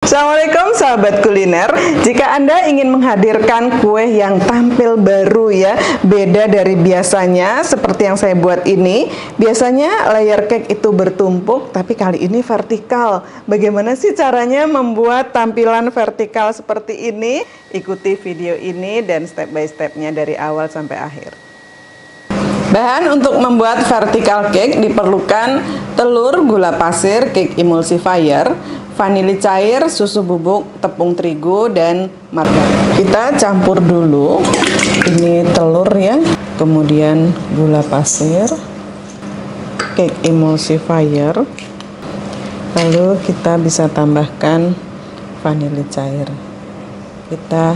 Assalamualaikum sahabat kuliner. Jika Anda ingin menghadirkan kue yang tampil baru ya, beda dari biasanya seperti yang saya buat ini. Biasanya layer cake itu bertumpuk, tapi kali ini vertikal. Bagaimana sih caranya membuat tampilan vertikal seperti ini? Ikuti video ini dan step by stepnya dari awal sampai akhir. Bahan untuk membuat vertical cake diperlukan telur, gula pasir, cake emulsifier, vanili cair, susu bubuk, tepung terigu, dan margarin. Kita campur dulu. Ini telur ya, kemudian gula pasir, cake emulsifier, lalu kita bisa tambahkan vanili cair. Kita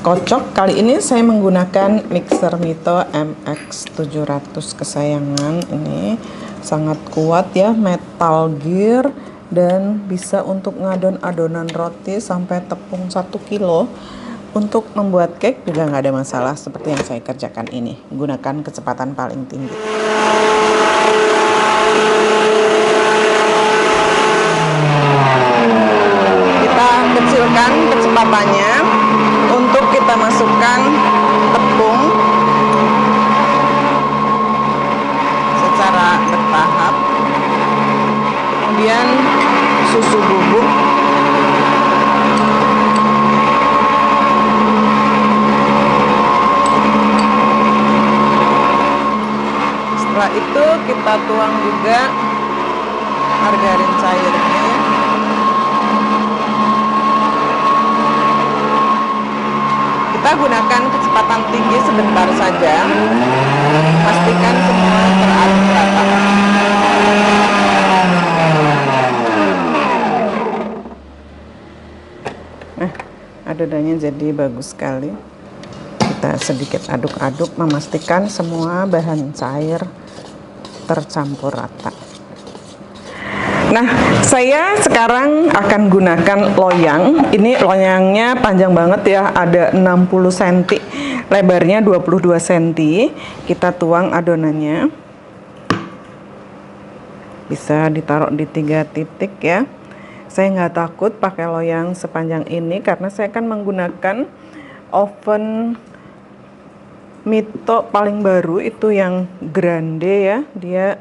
kocok. Kali ini saya menggunakan mixer Mito MX700 kesayangan. Ini sangat kuat ya, metal gear, dan bisa untuk ngadon adonan roti sampai tepung 1 kilo. Untuk membuat cake juga nggak ada masalah seperti yang saya kerjakan ini, menggunakan kecepatan paling tinggi. Kita kecilkan kecepatannya. Untuk kita masukkan tepung secara bertahap, kemudian susu bubuk, setelah itu kita tuang juga margarin cairnya. Kita gunakan kecepatan tinggi sebentar saja, pastikan semua teraduk rata. Adonannya jadi bagus sekali. Kita sedikit aduk-aduk, memastikan semua bahan cair tercampur rata. Nah, saya sekarang akan gunakan loyang. Ini loyangnya panjang banget ya, ada 60 cm, lebarnya 22 cm. Kita tuang adonannya. Bisa ditaruh di 3 titik ya. Saya nggak takut pakai loyang sepanjang ini karena saya akan menggunakan oven Mito paling baru, itu yang grande ya. Dia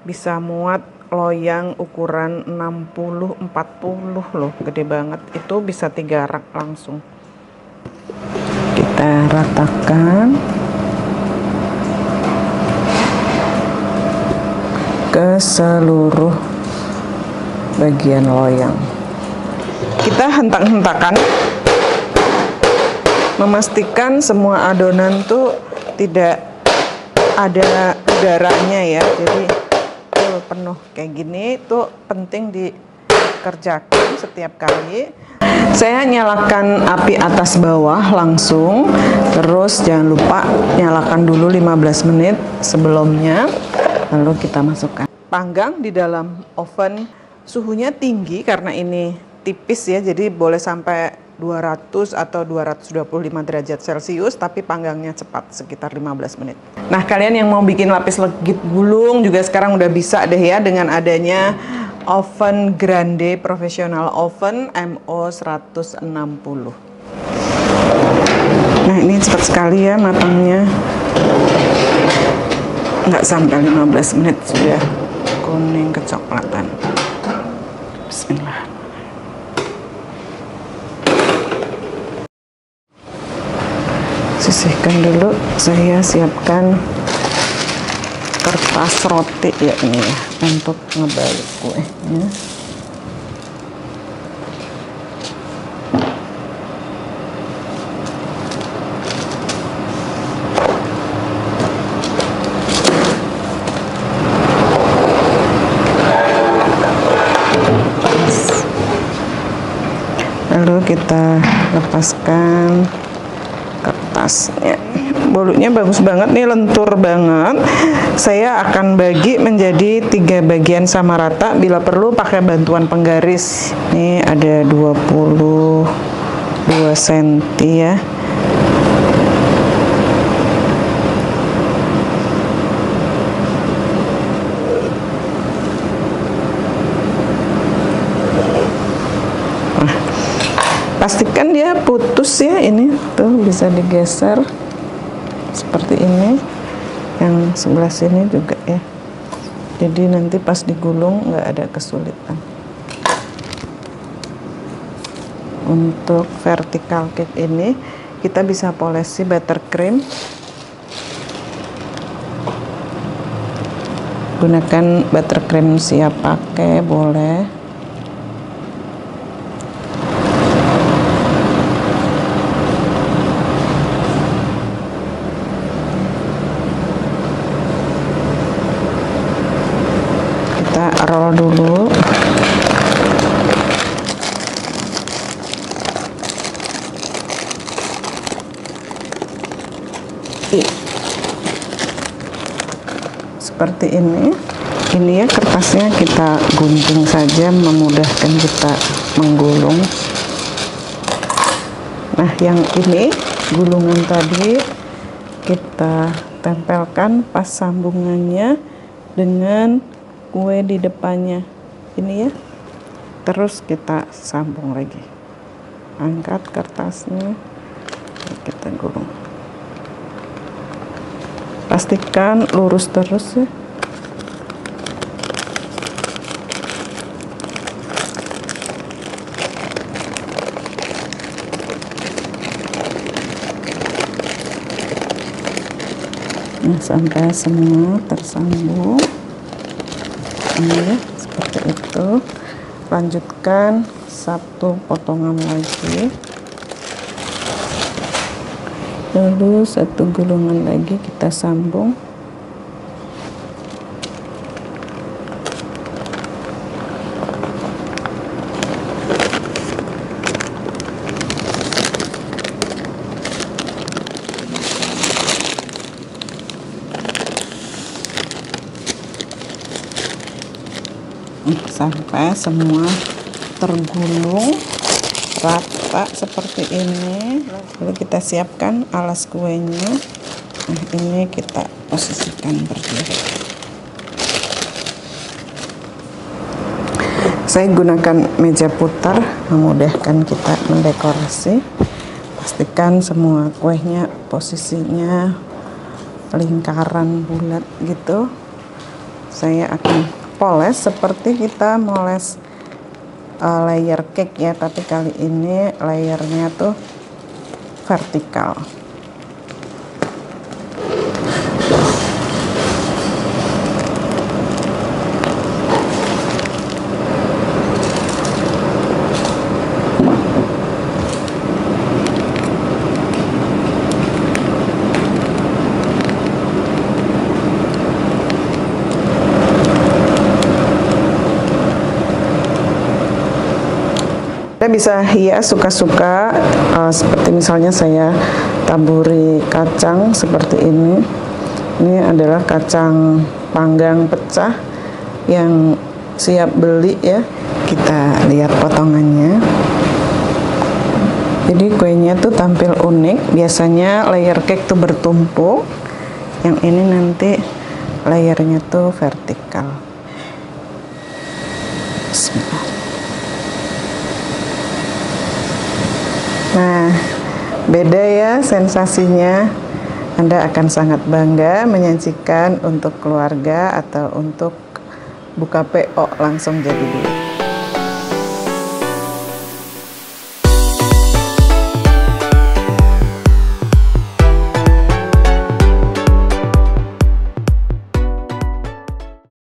bisa muat loyang ukuran 60-40 loh, gede banget. Itu bisa 3 rak langsung. Kita ratakan ke seluruh bagian loyang. Kita hentak-hentakan, memastikan semua adonan tuh tidak ada udaranya ya, jadi penuh kayak gini. Itu penting dikerjakan setiap kali. Saya nyalakan api atas bawah langsung, terus jangan lupa nyalakan dulu 15 menit sebelumnya, lalu kita masukkan. Panggang di dalam oven, suhunya tinggi karena ini tipis ya, jadi boleh sampai 200 atau 225 derajat Celcius, tapi panggangnya cepat, sekitar 15 menit. Nah, kalian yang mau bikin lapis legit gulung juga sekarang udah bisa deh ya, dengan adanya oven grande professional oven MO160. Nah, ini cepat sekali ya matangnya, nggak sampai 15 menit sudah kuning kecoklatan. Bismillah. Sisihkan dulu, saya siapkan kertas roti ya ini ya, untuk ngebalik kuenya. Lalu kita lepaskan kertasnya. Bolunya bagus banget nih, lentur banget. Saya akan bagi menjadi 3 bagian sama rata, bila perlu pakai bantuan penggaris. Ini ada 22 cm ya. Pastikan dia putus ya, ini tuh bisa digeser seperti ini. Yang sebelah sini juga ya. Jadi nanti pas digulung nggak ada kesulitan. Untuk vertical cake ini kita bisa polesi buttercream. Gunakan buttercream siap pakai boleh. Kita roll dulu. Seperti ini ya, kertasnya kita gunting saja, memudahkan kita menggulung. Nah, yang ini gulungan tadi kita tempelkan pas sambungannya dengan kue di depannya ini ya, terus kita sambung lagi, angkat kertasnya, kita gulung. Pastikan lurus terus ya. Nah, sampai semua tersambung. Ini ya, seperti itu. Lanjutkan satu potongan lagi. Lalu satu gulungan lagi kita sambung. Sampai semua tergulung rata seperti ini. Lalu kita siapkan alas kuenya. Nah, ini kita posisikan berdiri. Saya gunakan meja putar, memudahkan kita mendekorasi. Pastikan semua kuenya posisinya lingkaran bulat gitu. Saya akan poles seperti kita moles layer cake ya, tapi kali ini layernya tuh vertikal. Kita bisa hias suka-suka, seperti misalnya saya taburi kacang seperti ini. Ini adalah kacang panggang pecah yang siap beli ya. Kita lihat potongannya. Jadi kuenya tuh tampil unik. Biasanya layer cake tuh bertumpuk. Yang ini nanti layernya tuh vertikal. Bismillah. Nah, beda ya sensasinya. Anda akan sangat bangga menyajikan untuk keluarga atau untuk buka PO langsung jadi duit.